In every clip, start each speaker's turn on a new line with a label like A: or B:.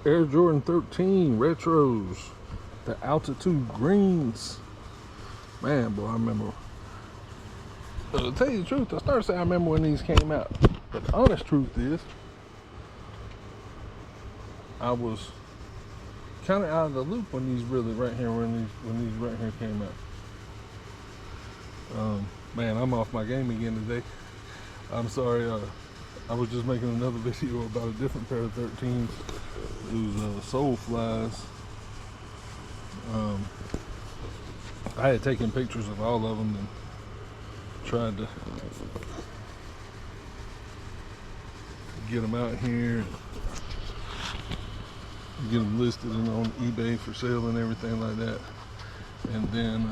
A: Air Jordan 13 retros, the altitude greens. Man, boy, I remember. To tell you the truth, I started saying I remember when these came out, but the honest truth is, I was kind of out of the loop when these really right here when these right here came out. Man, I'm off my game again today. I'm sorry. I was just making another video about a different pair of 13s. Those Soul Flies. I had taken pictures of all of them and tried to get them out here, get them listed and on eBay for sale and everything like that. And then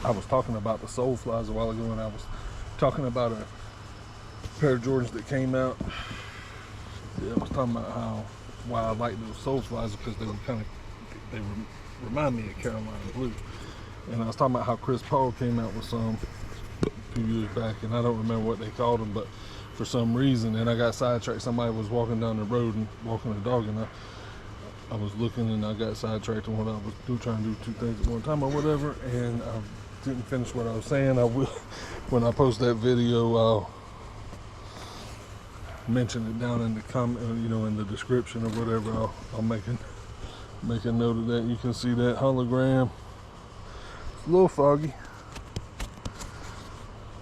A: I was talking about the Soul Flies a while ago, and I was talking about a pair of Jordans that came out. Yeah, I was talking about why I like those Soul Flies, because they remind me of Carolina Blue. And I was talking about how Chris Paul came out with some a few years back, and I don't remember what they called them, but for some reason, and I got sidetracked. Somebody was walking down the road and walking a dog, and I was looking, and I got sidetracked on what I was trying to do two things at one time or whatever, and I didn't finish what I was saying. I will, when I post that video, I'll mention it down in the comment, in the description or whatever. I'll make a note of that. You can see that hologram. It's a little foggy.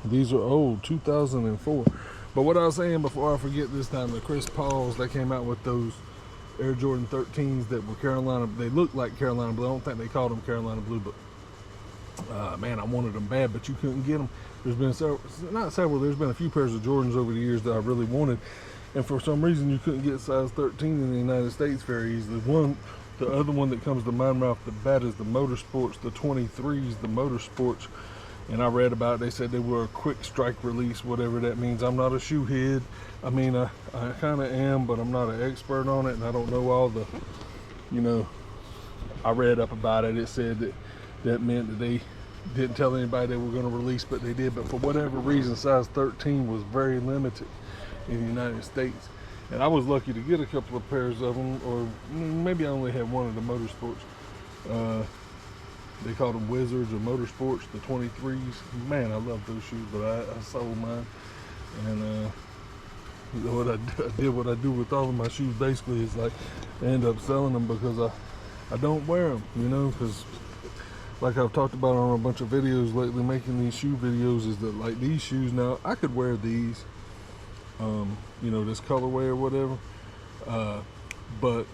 A: These are old, 2004. But what I was saying before I forget this time, the Chris Pauls, they came out with those Air Jordan 13s that were Carolina. They looked like Carolina Blue. I don't think they called them Carolina Blue, but man, I wanted them bad, but you couldn't get them. There's been there's been a few pairs of Jordans over the years that I really wanted, and for some reason you couldn't get size 13 in the United States very easily. The other one that comes to mind right off the bat is the Motorsports, the 23s, the Motorsports. And I read about it. They said they were a quick strike release, whatever that means. I'm not a shoe head. I mean, I kind of am, but I'm not an expert on it, and I don't know all the, I read up about it. It said that meant that they didn't tell anybody they were going to release, but they did. But for whatever reason, size 13 was very limited in the United States. And I was lucky to get a couple of pairs of them, or maybe I only had one of the Motorsports. They called them Wizards or Motorsports, the 23s. Man, I love those shoes, but I sold mine. And what I did what I do with all of my shoes basically is like I end up selling them because I don't wear them, because like I've talked about on a bunch of videos lately, making these shoe videos, is that like these shoes now, I could wear these, this colorway or whatever, but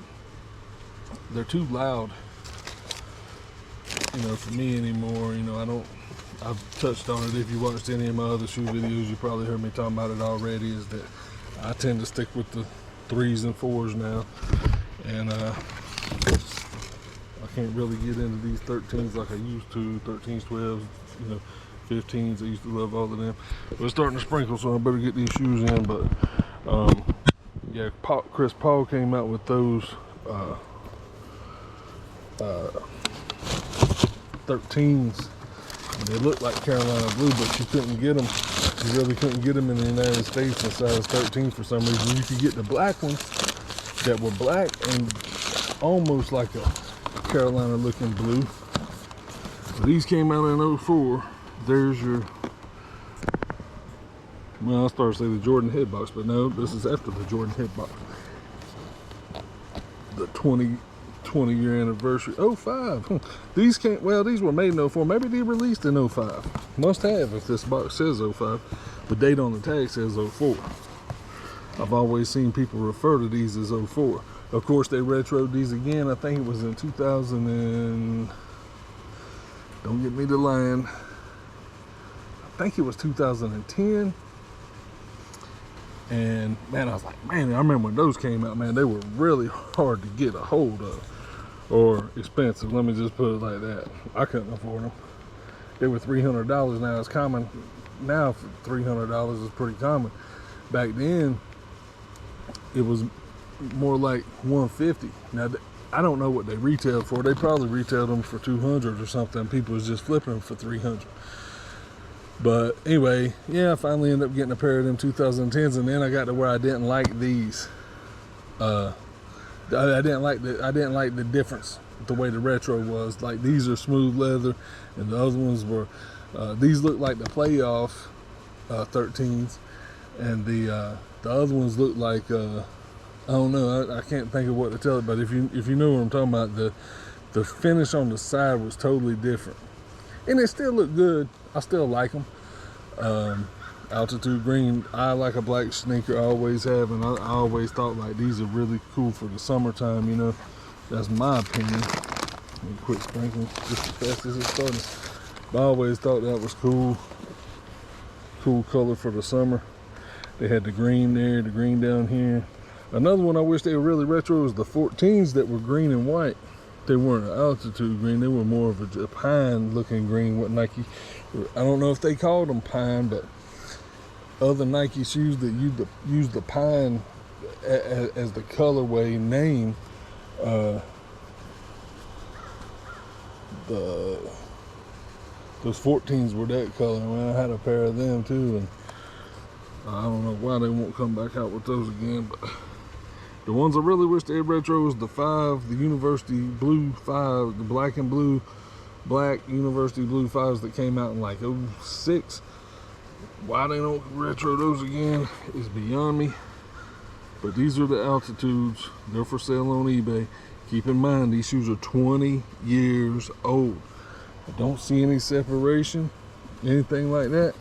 A: they're too loud, for me anymore. I've touched on it. If you watched any of my other shoe videos, you probably heard me talking about it already, is that I tend to stick with the 3s and 4s now, and I can't really get into these 13s like I used to. 13s, 12s, 15s. I used to love all of them. But it's starting to sprinkle, so I better get these shoes in. But yeah, Chris Paul came out with those 13s. They look like Carolina Blue, but you couldn't get them. You really couldn't get them in the United States in size 13 for some reason. You could get the black ones that were black and almost like a Carolina looking blue. But these came out in 04. There's your, well, I started to say the Jordan headbox, but no, this is after the Jordan headbox. The 20-year anniversary, 05. These were made in 04. Maybe they released in 05. Must have, if this box says 05. The date on the tag says 04. I've always seen people refer to these as 04. Of course, they retroed these again. I think it was in 2000 and, don't get me to lying, I think it was 2010. And man, I was like, man, I remember when those came out, man, they were really hard to get a hold of, or expensive. Let me just put it like that. I couldn't afford them. They were $300 now. It's common now. $300 is pretty common. Back then, it was more like $150. Now, I don't know what they retailed for. They probably retailed them for $200 or something. People was just flipping them for $300. But anyway, yeah, I finally ended up getting a pair of them 2010s, and then I got to where I didn't like these. I didn't like the difference, the way the retro was. Like, these are smooth leather, and the other ones were, these look like the playoff 13s, and the other ones look like, I don't know, I can't think of what to tell it, but if you know what I'm talking about, the finish on the side was totally different, and it still looked good. I still like them. Altitude green, I like a black sneaker, I always have, and I always thought like these are really cool for the summertime, you know. That's my opinion. Let me quit sprinkling just as fast as it started. But I always thought that was cool color for the summer. They had the green there, the green down here. Another one I wish they were really retro was the 14s that were green and white. They weren't an altitude green, they were more of a pine looking green. What Nike, I don't know if they called them pine, but other Nike shoes that use the pine as the colorway name, those 14s were that color. I mean, I had a pair of them too, and I don't know why they won't come back out with those again, but the ones I really wish they had retro was the 5, the University Blue 5, the black and blue, black University Blue 5s that came out in like 06. Why they don't retro those again is beyond me. But these are the altitudes. They're for sale on eBay. Keep in mind, these shoes are 20 years old. I don't see any separation, anything like that.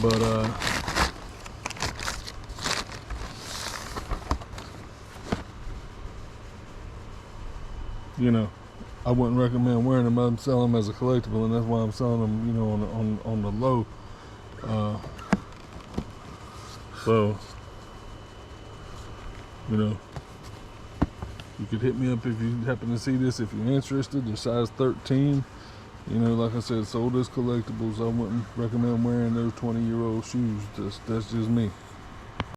A: But you know, I wouldn't recommend wearing them. I'm selling them as a collectible, and that's why I'm selling them, you know, on the low. So, you know, you could hit me up if you happen to see this, if you're interested. They're size 13. You know, like I said, sold as collectibles. I wouldn't recommend wearing those 20-year-old shoes. That's just me.